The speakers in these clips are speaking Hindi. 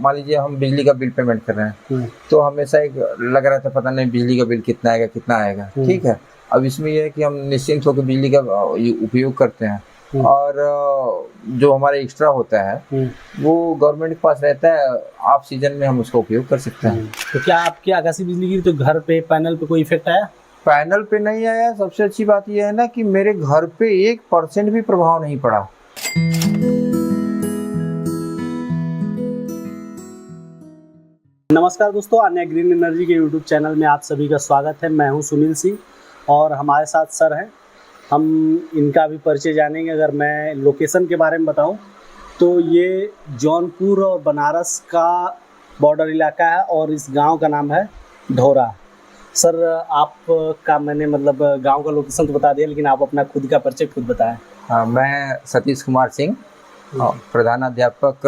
मान लीजिए हम बिजली का बिल पेमेंट कर रहे हैं, तो हमेशा एक लग रहा था पता नहीं बिजली का बिल कितना आएगा, ठीक है। अब इसमें यह है कि हम निश्चिंत होकर बिजली का उपयोग करते हैं, और जो हमारा एक्स्ट्रा होता है वो गवर्नमेंट के पास रहता है, ऑफ सीजन में हम उसका उपयोग कर सकते हैं। तो क्या आपकी आकाशी बिजली गिरी तो घर पे पैनल पे कोई इफेक्ट आया? पैनल पे नहीं आया। सबसे अच्छी बात यह है ना कि मेरे घर पे 1% भी प्रभाव नहीं पड़ा। नमस्कार दोस्तों, अन्य ग्रीन एनर्जी के यूट्यूब चैनल में आप सभी का स्वागत है। मैं हूं सुनील सिंह और हमारे साथ सर हैं। हम इनका भी परिचय जानेंगे। अगर मैं लोकेशन के बारे में बताऊं तो ये जौनपुर और बनारस का बॉर्डर इलाका है और इस गांव का नाम है ढोरा। सर आपका मैंने मतलब गांव का लोकेशन तो बता दिया, लेकिन आप अपना खुद का परिचय खुद बताएं। हाँ, मैं सतीश कुमार सिंह, प्रधान अध्यापक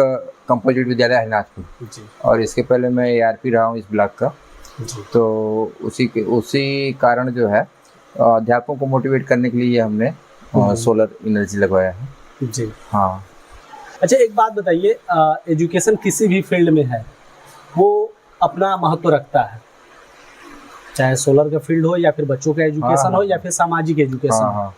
कंपोजिट विद्यालय हरिनाथपुर जी। और इसके पहले मैं ARP रहा हूँ इस ब्लॉक का जी। तो उसी कारण जो है अध्यापकों को मोटिवेट करने के लिए हमने सोलर एनर्जी लगवाया है जी। हाँ, अच्छा एक बात बताइए, एजुकेशन किसी भी फील्ड में है वो अपना महत्व रखता है, चाहे सोलर का फील्ड हो या फिर बच्चों का एजुकेशन हो या फिर सामाजिक एजुकेशन हो।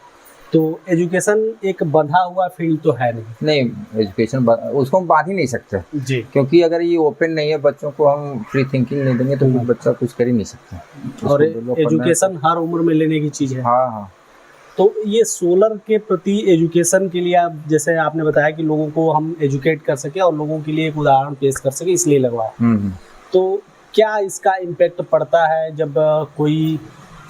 तो एजुकेशन एक बंधा हुआ फील्ड तो है नहीं। एजुकेशन उसको हम बांध ही नहीं सकते जी, क्योंकि अगर ये ओपन नहीं है, बच्चों को हम फ्री थिंकिंग नहीं देंगे तो फिर बच्चा कुछ कर ही नहीं सकता। और एजुकेशन हर उम्र में लेने की चीज है। हाँ। तो ये सोलर के प्रति एजुकेशन के लिए आप जैसे आपने बताया कि लोगों को हम एजुकेट कर सके और लोगों के लिए एक उदाहरण पेश कर सके, इसलिए लगवाया। तो क्या इसका इम्पैक्ट पड़ता है जब कोई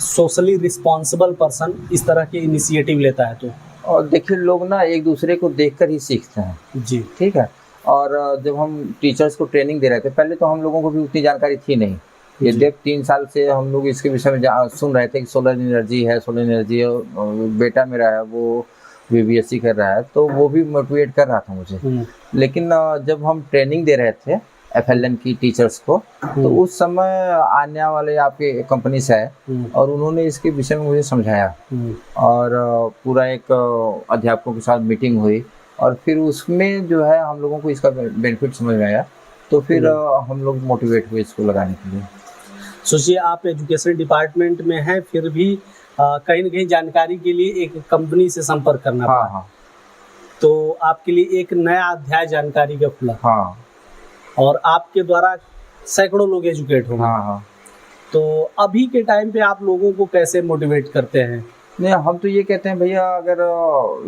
सोशली रिस्पॉन्सिबल पर्सन इस तरह के इनिशिएटिव लेता है? तो और देखिए, लोग ना एक दूसरे को देखकर ही सीखते हैं जी, ठीक है। और जब हम टीचर्स को ट्रेनिंग दे रहे थे, पहले तो हम लोगों को भी उतनी जानकारी थी नहीं। ये देख 3 साल से हम लोग इसके विषय में सुन रहे थे कि सोलर एनर्जी है। बेटा मेरा है वो BBSC कर रहा है, तो वो भी मोटिवेट कर रहा था मुझे। लेकिन जब हम ट्रेनिंग दे रहे थे FLN की टीचर्स को, तो उस समय आने वाले आपके कंपनी से आए और उन्होंने इसके विषय में मुझे समझाया और पूरा एक अध्यापकों के साथ मीटिंग हुई और फिर उसमें जो है हम लोगों को इसका बेनिफिट समझ में आया, तो फिर हम लोग मोटिवेट हुए इसको लगाने के लिए। सोचिए आप एजुकेशन डिपार्टमेंट में हैं, फिर भी कहीं न कहीं जानकारी के लिए एक कंपनी से संपर्क करना पड़ा। हाँ। तो आपके लिए एक नया अध्याय जानकारी का खुला। हाँ। और आपके द्वारा सैकड़ों लोग एजुकेट होंगे। हाँ। तो अभी के टाइम पे आप लोगों को कैसे मोटिवेट करते हैं? नहीं, हम तो ये कहते हैं भैया, अगर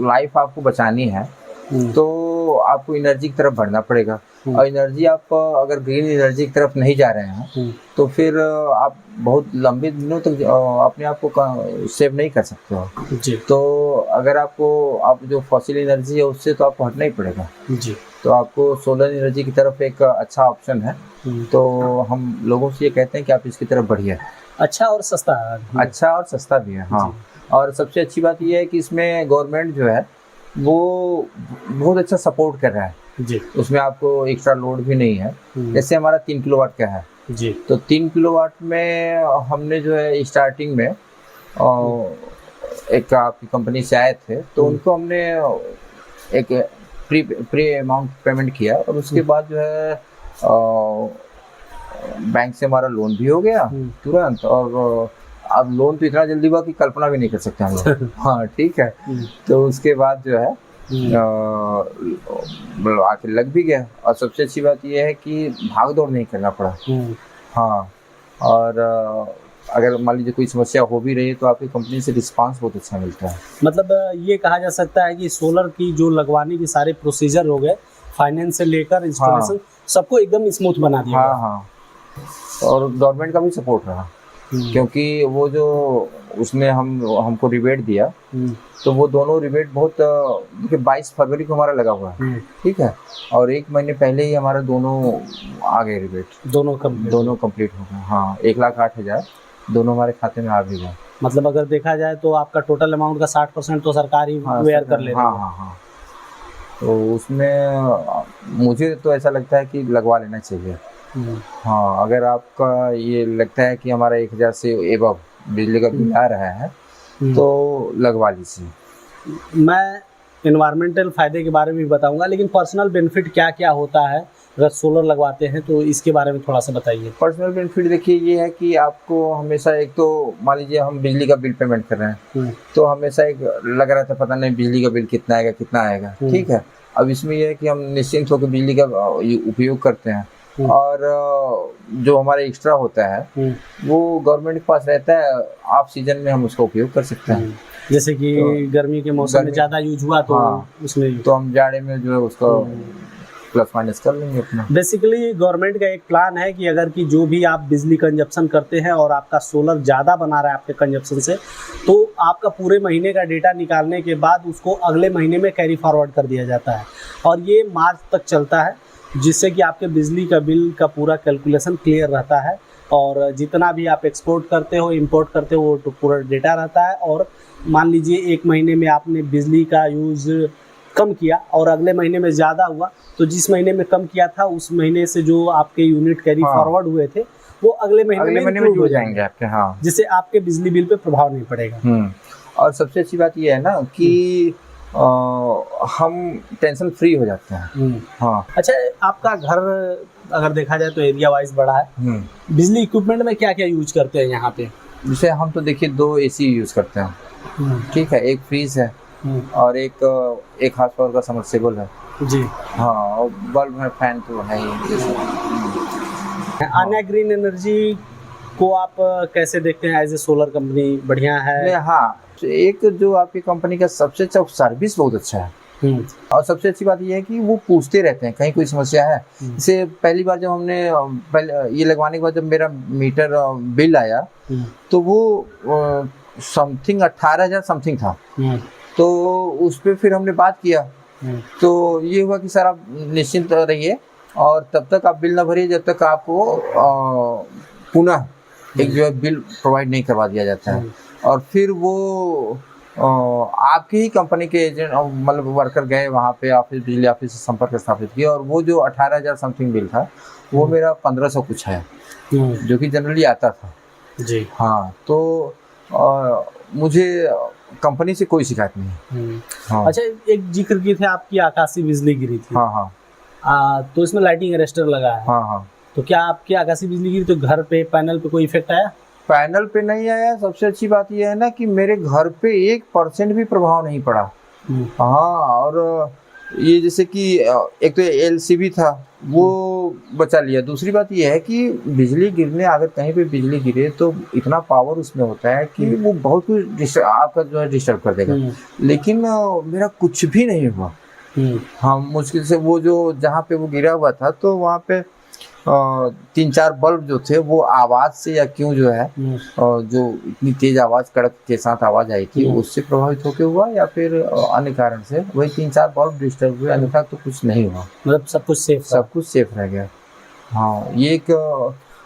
लाइफ आपको बचानी है तो आपको एनर्जी की तरफ बढ़ना पड़ेगा। और एनर्जी आप अगर ग्रीन एनर्जी की तरफ नहीं जा रहे हैं तो फिर आप बहुत लंबे दिनों तक अपने आप को सेव नहीं कर सकते हो जी। तो अगर आप जो फॉसिल एनर्जी है उससे तो आपको हटना ही पड़ेगा जी। तो आपको सोलर एनर्जी की तरफ एक अच्छा ऑप्शन है। तो हम लोगों से ये कहते हैं कि आप इसकी तरफ बढ़िए। अच्छा और सस्ता भी है। हाँ, और सबसे अच्छी बात यह है कि इसमें गवर्नमेंट जो है वो बहुत अच्छा सपोर्ट कर रहा है जी। उसमें आपको एक्स्ट्रा लोड भी नहीं है। जैसे हमारा 3 किलोवाट का है जी, तो 3 किलोवाट में हमने जो है स्टार्टिंग में एक आपकी कंपनी से आए थे, तो उनको हमने एक प्री अमाउंट पेमेंट किया और उसके बाद जो है बैंक से हमारा लोन भी हो गया तुरंत। और अब लोन तो इतना जल्दी हुआ कि कल्पना भी नहीं कर सकते हम लोग। हाँ, ठीक है। तो उसके बाद जो है आखिर लग भी गया। और सबसे अच्छी बात यह है कि भाग दौड़ नहीं करना पड़ा। हाँ, और अगर मान लीजिए कोई समस्या हो भी रही है तो आपकी कंपनी से रिस्पांस बहुत अच्छा मिलता है। मतलब ये कहा जा सकता है कि सोलर की जो लगवाने के सारे प्रोसीजर हो गए, फाइनेंस से लेकर इंस्टॉलेशन, सबको एकदम स्मूथ बना दिया। हाँ। और गवर्नमेंट का भी सपोर्ट रहा क्योंकि वो जो उसने हमको रिबेट दिया, तो वो दोनों रिबेट बहुत 22 फरवरी को हमारा लगा हुआ है ठीक है। और 1 महीने पहले ही हमारा दोनों आ गए रिबेट, दोनों कंप्लीट हो गए। हाँ, 1,08,000 दोनों हमारे खाते में आ भी गए। मतलब अगर देखा जाए तो आपका टोटल अमाउंट का 60% तो सरकार ही वेयर कर ले रही है। हाँ। तो उसमें मुझे तो ऐसा लगता है कि लगवा लेना चाहिए। हाँ, अगर आपका ये लगता है कि हमारा 1,000 से एबव बिजली का बिल आ रहा है तो लगवा लीजिए। मैं एनवायरमेंटल फ़ायदे के बारे में भी बताऊंगा, लेकिन पर्सनल बेनिफिट क्या क्या होता है अगर सोलर लगवाते हैं तो इसके बारे में थोड़ा सा बताइए। पर्सनल बेनिफिट देखिए ये है कि आपको हमेशा एक तो मान लीजिए हम बिजली का बिल पेमेंट कर रहे हैं तो हमेशा एक लग रहा था पता नहीं बिजली का बिल कितना आएगा ठीक है। अब इसमें यह है कि हम निश्चिंत होकर बिजली का उपयोग करते हैं और जो हमारा एक्स्ट्रा होता है वो गवर्नमेंट के पास रहता है, ऑफ सीजन में हम उसका उपयोग कर सकते हैं। जैसे कि गर्मी के मौसम में ज़्यादा यूज हुआ तो उसमें तो हम जाड़े में जो है उसका प्लस माइनस कर लेंगे अपना। बेसिकली गवर्नमेंट का एक प्लान है कि अगर कि जो भी आप बिजली कंजप्शन करते हैं और आपका सोलर ज़्यादा बना रहा है आपके कंजप्शन से, तो आपका पूरे महीने का डेटा निकालने के बाद उसको अगले महीने में कैरी फॉरवर्ड कर दिया जाता है और ये मार्च तक चलता है, जिससे कि आपके बिजली का बिल का पूरा कैलकुलेशन क्लियर रहता है और जितना भी आप एक्सपोर्ट करते हो इंपोर्ट करते हो वो तो पूरा डेटा रहता है। और मान लीजिए एक महीने में आपने बिजली का यूज़ कम किया और अगले महीने में ज़्यादा हुआ तो जिस महीने में कम किया था उस महीने से जो आपके यूनिट कैरी फॉरवर्ड हुए थे वो अगले महीने में हो जाएंगे आपके। हाँ, जिससे आपके बिजली बिल पे प्रभाव नहीं पड़ेगा। और सबसे अच्छी बात ये है ना कि हम टेंशन फ्री हो जाते हैं। हाँ। अच्छा, आपका घर अगर देखा जाए तो एरिया वाइज बड़ा है, बिजली इक्विपमेंट में क्या क्या यूज करते हैं यहाँ पे? जैसे हम तो देखिए 2 AC यूज करते हैं ठीक है, एक फ्रीज है और एक हाउस पावर का समर्सिबल है जी। हाँ, और बल्ब है, फैन तो है ही। आन्या ग्रीन एनर्जी को आप कैसे देखते हैं एज ए सोलर कंपनी? बढ़िया है। हाँ, एक जो आपकी कंपनी का सबसे अच्छा सर्विस बहुत अच्छा है और सबसे अच्छी बात यह है कि वो पूछते रहते हैं कहीं कोई समस्या है। जैसे पहली बार जब हमने ये लगवाने के बाद जब मेरा मीटर बिल आया तो वो समथिंग 18,000 समथिंग था। तो उस पर फिर हमने बात किया तो ये हुआ कि सर आप निश्चिंत रहिए और तब तक आप बिल ना भरिए जब तक आपको पुनः एक जो है बिल प्रोवाइड नहीं करवा दिया जाता है। और फिर वो आपकी ही कंपनी के एजेंट मतलब वर्कर गए वहाँ पे ऑफिस, बिजली ऑफिस से संपर्क स्थापित किया और वो जो 18,000 समथिंग बिल था वो मेरा 1500 कुछ है जो कि जनरली आता था जी। हाँ, तो मुझे कंपनी से कोई शिकायत नहीं। हाँ। अच्छा, एक जिक्र की थे आपकी आकाशीय बिजली गिरी थी। हाँ। तो इसमें लाइटिंग अरेस्टर लगा है। हाँ। तो क्या आपकी आकाशीय बिजली गिरी तो घर पे पैनल पे कोई इफेक्ट आया? पैनल पे नहीं आया। सबसे अच्छी बात यह है ना कि मेरे घर पे 1% भी प्रभाव नहीं पड़ा। हाँ, और ये जैसे कि एक तो LCB था वो बचा लिया। दूसरी बात यह है कि बिजली गिरने, अगर कहीं पे बिजली गिरे तो इतना पावर उसमें होता है कि वो बहुत कुछ आपका जो है डिस्टर्ब कर देगा, लेकिन मेरा कुछ भी नहीं हुआ। हाँ, मुश्किल से वो जो जहाँ पे वो गिरा हुआ था तो वहाँ पे 3-4 बल्ब जो थे वो आवाज से या क्यों जो है जो इतनी तेज आवाज, कड़क के साथ आवाज आई थी उससे प्रभावित होकर हुआ या फिर अन्य कारण से वही 3-4 बल्ब डिस्टर्ब हुए, अन्यथा तो कुछ नहीं हुआ। मतलब सब कुछ सेफ रह गया। हाँ, ये एक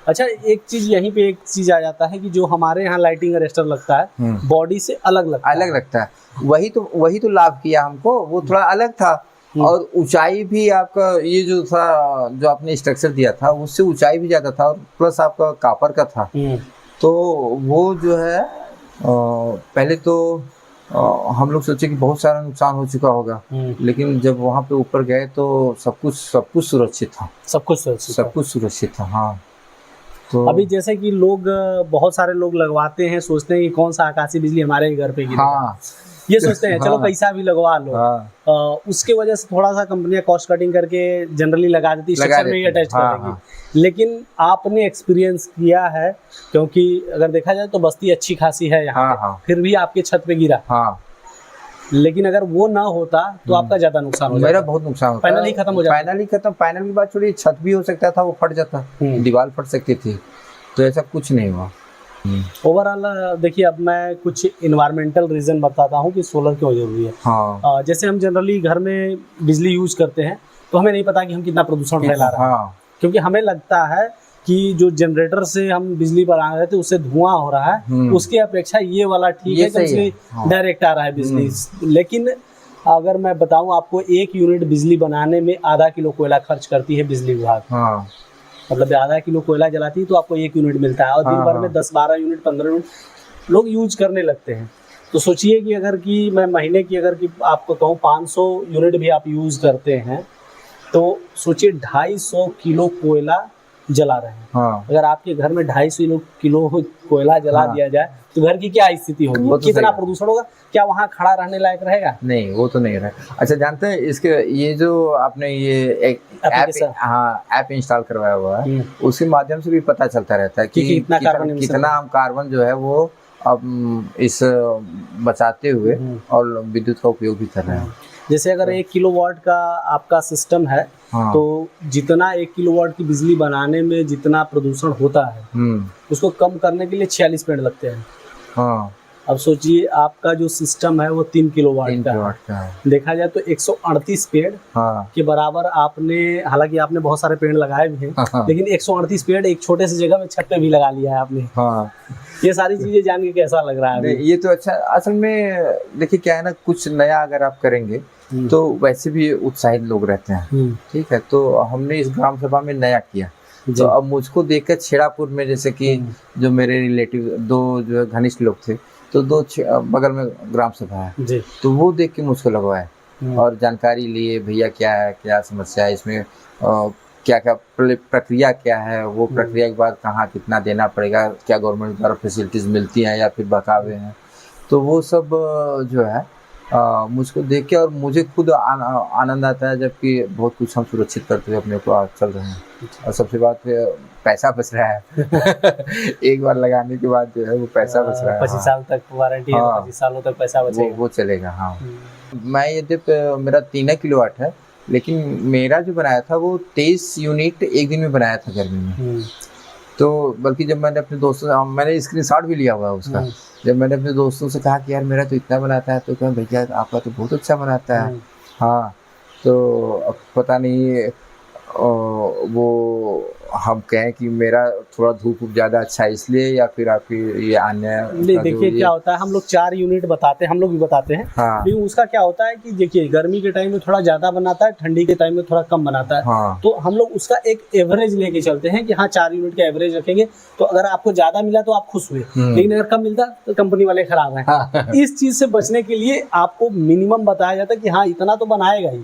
अच्छा, एक चीज यहीं पे एक चीज आ जाता है कि जो हमारे यहाँ लाइटिंग अरेस्टर लगता है बॉडी से अलग लगता है। वही तो लाभ किया हमको, वो थोड़ा अलग था और ऊंचाई भी आपका ये जो था, जो आपने स्ट्रक्चर दिया था उससे ऊंचाई भी ज्यादा था और प्लस आपका कॉपर का था। तो वो जो है पहले तो हम लोग सोचे कि बहुत सारा नुकसान हो चुका होगा, लेकिन जब वहाँ पे ऊपर गए तो सब कुछ सुरक्षित था। सब कुछ सुरक्षित था। हाँ, तो अभी जैसे कि लोग, बहुत सारे लोग लगवाते हैं, सोचते हैं कि कौन सा आकाशीय बिजली हमारे घर पे गिरेगा। हाँ, ये सोचते हैं चलो पैसा भी लगवा लो। उसके वजह से थोड़ा सा कंपनियां कॉस्ट कटिंग करके जनरली लगा देती है, स्ट्रक्चर में ही अटैच कर देगी। लेकिन आपने एक्सपीरियंस किया है, क्योंकि अगर देखा जाए तो बस्ती अच्छी खासी है यहाँ, फिर भी आपके छत पे गिरा। लेकिन अगर वो ना होता तो आपका ज्यादा नुकसान हो जाता। मेरा बहुत नुकसान होता, पैनल ही खत्म हो जाता। पैनल की बात छोड़िए, छत भी हो सकता था, वो फट जाता, दीवार फट सकती थी, तो ऐसा कुछ नहीं हुआ। ओवरऑल देखिए, अब मैं कुछ इन्वायरमेंटल रीजन बताता हूँ कि सोलर क्यों जरूरी है। हाँ। जैसे हम जनरली घर में बिजली यूज करते हैं तो हमें नहीं पता कि हम कितना प्रदूषण फैला रहे हैं। क्योंकि हमें लगता है कि जो जनरेटर से हम बिजली बना रहे थे उससे धुआं हो रहा है, उसके अपेक्षा ये वाला ठीक है कि डायरेक्ट आ रहा है बिजली। लेकिन अगर मैं बताऊं आपको, 1 यूनिट बिजली बनाने में आधा किलो कोयला खर्च करती है बिजली विभाग। मतलब आधा किलो कोयला जलाती है तो आपको 1 यूनिट मिलता है और दिन भर में 10-12 यूनिट 15 यूनिट लोग यूज करने लगते हैं। तो सोचिए कि अगर कि मैं महीने की अगर कि आपको कहूँ 500 यूनिट भी आप यूज करते हैं तो सोचिए 250 किलो कोयला जला रहे हैं। हाँ अगर आपके घर में 250 किलो कोयला जला हाँ। दिया जाए तो घर की क्या स्थिति वो होगी, तो कितना सही है। प्रदूषण होगा, क्या वहाँ खड़ा रहने लायक रहेगा? नहीं, वो तो नहीं रहा। अच्छा, जानते हैं इसके ये जो आपने ये एक Application। ऐप इंस्टॉल करवाया हुआ है, हम्म। उसके माध्यम से भी पता चलता रहता है कि कि कितना कार्बन emission कितना है। हम कार्बन जो है वो अब इस बचाते हुए हम्म। और विद्युत का उपयोग भी कर रहे हैं। जैसे अगर 1 किलोवाट का आपका सिस्टम है हाँ। तो जितना 1 किलोवाट की बिजली बनाने में जितना प्रदूषण होता है उसको कम करने के लिए 46 पेड़ लगते हैं। हाँ। अब सोचिए आपका जो सिस्टम है वो 3 किलोवाट 3 का किलोवाट का है। देखा जाए तो 138 पेड़ हाँ। के बराबर आपने, हालांकि आपने बहुत सारे पेड़ लगाए भी हैं, हाँ। लेकिन 138 पेड़ एक छोटे से जगह में छत पे भी लगा लिया है आपने। हाँ। ये सारी चीजें जान के कैसा लग रहा है अभी? नहीं, ये तो अच्छा। असल में देखिए क्या है ना, कुछ नया अगर आप करेंगे तो वैसे भी उत्साहित लोग रहते हैं, ठीक है। तो हमने इस ग्राम सभा में नया किया, तो अब मुझको देखकर छेड़ापुर में जैसे कि जो मेरे रिलेटिव दो जो घनिष्ठ लोग थे, तो दो बगल में ग्राम सभा है, तो वो देख के मुझको लगवाया और जानकारी लिए, भैया क्या है, क्या समस्या है इसमें, क्या क्या प्रक्रिया क्या है, वो प्रक्रिया के बाद कहाँ कितना देना पड़ेगा, क्या गवर्नमेंट द्वारा फैसिलिटीज़ मिलती हैं या फिर बकावे हैं, तो वो सब जो है मुझको देख के और मुझे खुद आनंद आता है, जबकि बहुत कुछ हम सुरक्षित करते हुए अपने को चल रहे हैं। और सबसे बात पैसा बच रहा है एक बार लगाने के बाद जो है वो पैसा बच रहा है। 25 साल तक वारंटी है, 25 सालों तक पैसा बचेगा, वो चलेगा। हाँ, मैं यद्यपि मेरा 3 किलोवाट है, लेकिन मेरा जो बनाया था वो 23 यूनिट एक दिन में बनाया था गर्मी में। तो बल्कि जब मैंने अपने दोस्तों से, मैंने स्क्रीनशॉट भी लिया हुआ है उसका, जब मैंने अपने दोस्तों से कहा कि यार मेरा तो इतना बनाता है, तो कहा भैया आपका तो बहुत अच्छा बनाता है। हाँ, तो अब पता नहीं वो हम कहें कि मेरा थोड़ा धूप ज़्यादा अच्छा है इसलिए, या फिर आपकी ये अन्य नहीं। देखिए क्या होता है, हम लोग 4 यूनिट बताते हैं, हम लोग भी बताते हैं। हाँ। लेकिन उसका क्या होता है कि देखिए गर्मी के टाइम में थोड़ा ज़्यादा बनाता है, ठंडी के टाइम में थोड़ा कम बनाता है। हाँ। तो हम लोग उसका एक एवरेज लेके चलते हैं कि हाँ 4 यूनिट का एवरेज रखेंगे, तो अगर आपको ज़्यादा मिला तो आप खुश हुए, लेकिन अगर कम मिलता तो कंपनी वाले खराब हैं। हाँ। इस चीज़ से बचने के लिए आपको मिनिमम बताया जाता है कि हाँ इतना तो बनाएगा ही,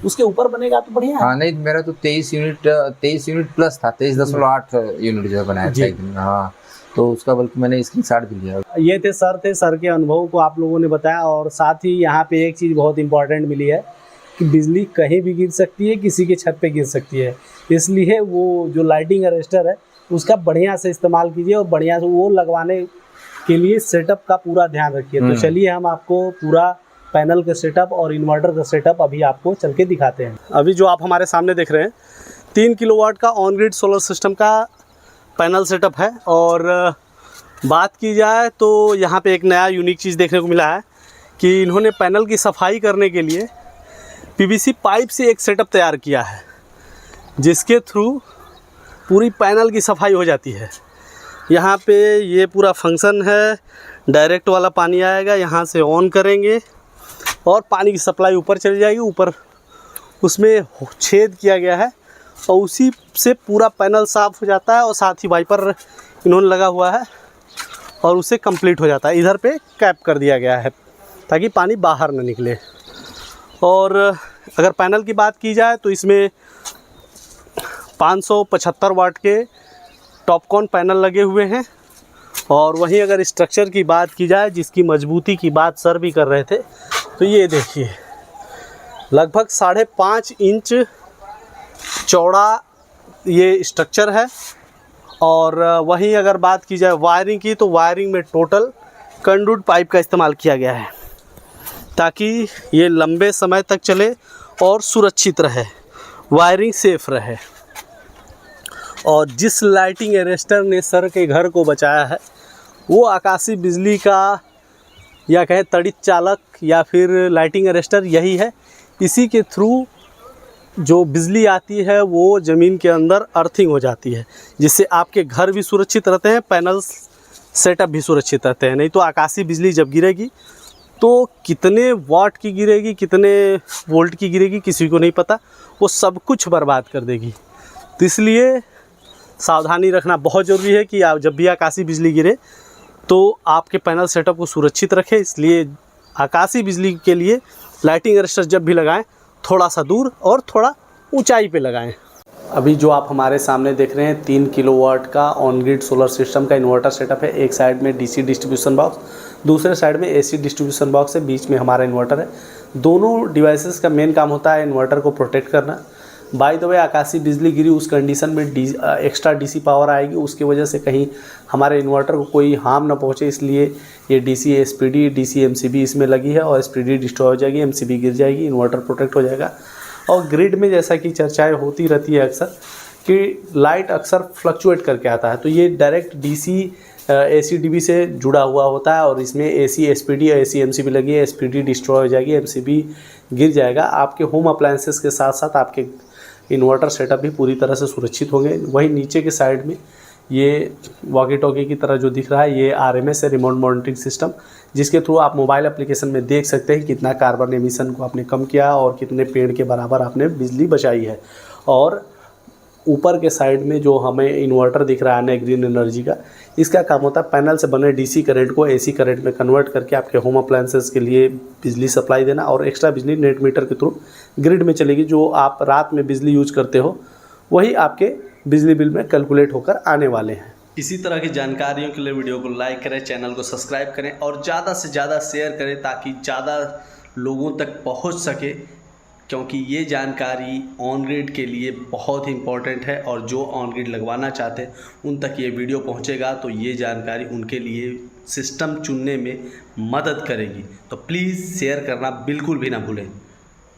उसके ऊपर बनेगा तो बढ़िया। हाँ, नहीं मेरा तो 23 यूनिट प्लस था, 23.8 यूनिट जो बनाया था। हाँ, तो उसका बल्कि मैंने स्क्रीनशॉट भी लिया। ये थे सर के अनुभव को आप लोगों ने बताया। और साथ ही यहाँ पे एक चीज़ बहुत इंपॉर्टेंट मिली है कि बिजली कहीं भी गिर सकती है, किसी के छत पे गिर सकती है, इसलिए वो जो लाइटिंग अरेस्टर है उसका बढ़िया से इस्तेमाल कीजिए और बढ़िया से वो लगवाने के लिए सेटअप का पूरा ध्यान रखिए। तो चलिए हम आपको पूरा पैनल का सेटअप और इन्वर्टर का सेटअप अभी आपको चल के दिखाते हैं। अभी जो आप हमारे सामने देख रहे हैं 3 किलोवाट का ऑन ग्रिड सोलर सिस्टम का पैनल सेटअप है। और बात की जाए तो यहाँ पे एक नया यूनिक चीज़ देखने को मिला है कि इन्होंने पैनल की सफाई करने के लिए पीवीसी पाइप से एक सेटअप तैयार किया है, जिसके थ्रू पूरी पैनल की सफाई हो जाती है। यहाँ पे ये पूरा फंक्शन है, डायरेक्ट वाला पानी आएगा, यहाँ से ऑन करेंगे और पानी की सप्लाई ऊपर चली जाएगी। ऊपर उसमें छेद किया गया है और उसी से पूरा पैनल साफ़ हो जाता है। और साथ ही वाइपर इन्होंने लगा हुआ है और उससे कंप्लीट हो जाता है। इधर पे कैप कर दिया गया है ताकि पानी बाहर ना निकले। और अगर पैनल की बात की जाए तो इसमें 575 वाट के टॉपकॉन पैनल लगे हुए हैं। और वहीं अगर स्ट्रक्चर की बात की जाए, जिसकी मजबूती की बात सर भी कर रहे थे, तो ये देखिए लगभग 5.5 इंच चौड़ा ये स्ट्रक्चर है। और वहीं अगर बात की जाए वायरिंग की, तो वायरिंग में टोटल कंडक्ट पाइप का इस्तेमाल किया गया है ताकि ये लंबे समय तक चले और सुरक्षित रहे, वायरिंग सेफ रहे। और जिस लाइटिंग अरेस्टर ने सर के घर को बचाया है वो आकाशीय बिजली का, या कहें तड़ित चालक या फिर लाइटिंग अरेस्टर यही है। इसी के थ्रू जो बिजली आती है वो ज़मीन के अंदर अर्थिंग हो जाती है, जिससे आपके घर भी सुरक्षित रहते हैं, पैनल सेटअप भी सुरक्षित रहते हैं। नहीं तो आकाशीय बिजली जब गिरेगी तो कितने वाट की गिरेगी, कितने वोल्ट की गिरेगी, किसी को नहीं पता, वो सब कुछ बर्बाद कर देगी। तो इसलिए सावधानी रखना बहुत ज़रूरी है कि आप जब भी आकाशीय बिजली गिरे तो आपके पैनल सेटअप को सुरक्षित रखें। इसलिए आकाशीय बिजली के लिए लाइटिंग अरेस्टर जब भी लगाएं थोड़ा सा दूर और थोड़ा ऊंचाई पे लगाएं। अभी जो आप हमारे सामने देख रहे हैं 3 किलोवाट का ऑन ग्रिड सोलर सिस्टम का इन्वर्टर सेटअप है। एक साइड में डीसी डिस्ट्रीब्यूशन बॉक्स, दूसरे साइड में एसी डिस्ट्रीब्यूशन बॉक्स है, बीच में हमारा इन्वर्टर है। दोनों डिवाइसेस का मेन काम होता है इन्वर्टर को प्रोटेक्ट करना। बाय द वे आकाशीय बिजली गिरी उस कंडीशन में एक्स्ट्रा डीसी पावर आएगी, उसकी वजह से कहीं हमारे इन्वर्टर को कोई हार्म ना पहुंचे, इसलिए ये डीसी एसपीडी डीसी एमसीबी इसमें लगी है और एसपीडी डिस्ट्रॉय हो जाएगी, एमसीबी गिर जाएगी, इन्वर्टर प्रोटेक्ट हो जाएगा। और ग्रिड में जैसा कि चर्चाएं होती रहती है अक्सर कि लाइट अक्सर फ्लक्चुएट करके आता है, तो ये डायरेक्ट डीसी एसी-डीबी से जुड़ा हुआ होता है और इसमें एसी एसपीडी या एसी एमसीबी लगी है, एसपीडी डिस्ट्रॉय हो जाएगी, एमसीबी गिर जाएगा। आपके होम अप्लायंसेस के साथ साथ आपके इन्वर्टर सेटअप भी पूरी तरह से सुरक्षित होंगे। वहीं नीचे के साइड में ये वॉकी टॉकी की तरह जो दिख रहा है, ये आरएमएस है, रिमोट मॉनिटरिंग सिस्टम, जिसके थ्रू आप मोबाइल एप्लीकेशन में देख सकते हैं कितना कार्बन एमिशन को आपने कम किया और कितने पेड़ के बराबर आपने बिजली बचाई है। और ऊपर के साइड में जो हमें इन्वर्टर दिख रहा है ना ग्रीन एनर्जी का, इसका काम होता है पैनल से बने डीसी करंट को एसी करंट में कन्वर्ट करके आपके होम अप्लायंसेस के लिए बिजली सप्लाई देना, और एक्स्ट्रा बिजली नेट मीटर के थ्रू ग्रिड में चलेगी। जो आप रात में बिजली यूज करते हो वही आपके बिजली बिल में कैलकुलेट होकर आने वाले हैं। इसी तरह की जानकारियों के लिए वीडियो को लाइक करें, चैनल को सब्सक्राइब करें और ज़्यादा से ज़्यादा शेयर करें ताकि ज़्यादा लोगों तक पहुंच सके, क्योंकि ये जानकारी ऑन ग्रिड के लिए बहुत ही इम्पॉर्टेंट है और जो ऑन ग्रिड लगवाना चाहते हैं उन तक ये वीडियो पहुंचेगा तो ये जानकारी उनके लिए सिस्टम चुनने में मदद करेगी। तो प्लीज़ शेयर करना बिल्कुल भी ना भूलें।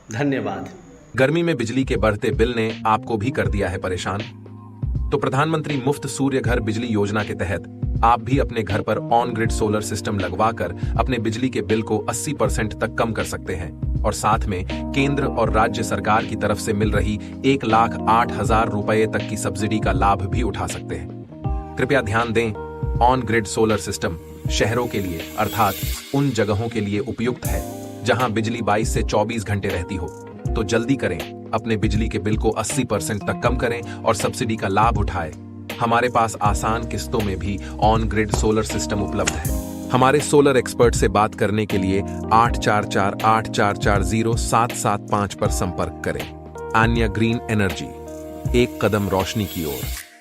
धन्यवाद। गर्मी में बिजली के बढ़ते बिल ने आपको भी कर दिया है परेशान? तो प्रधानमंत्री मुफ्त सूर्य घर बिजली योजना के तहत आप भी अपने घर पर ऑन ग्रिड सोलर सिस्टम लगवाकर अपने बिजली के बिल को 80% तक कम कर सकते हैं और साथ में केंद्र और राज्य सरकार की तरफ से मिल रही 1,08,000 रुपए तक की सब्सिडी का लाभ भी उठा सकते हैं। कृपया ध्यान दें, ऑन ग्रिड सोलर सिस्टम शहरों के लिए अर्थात उन जगहों के लिए उपयुक्त है जहां बिजली 22 से 24 घंटे रहती हो। तो जल्दी करें, अपने बिजली के बिल को 80% तक कम करें और सब्सिडी का लाभ उठाएं। हमारे पास आसान किस्तों में भी ऑन ग्रिड सोलर सिस्टम उपलब्ध है। हमारे सोलर एक्सपर्ट से बात करने के लिए 8448440775 पर संपर्क करें। आन्या ग्रीन एनर्जी, एक कदम रोशनी की ओर।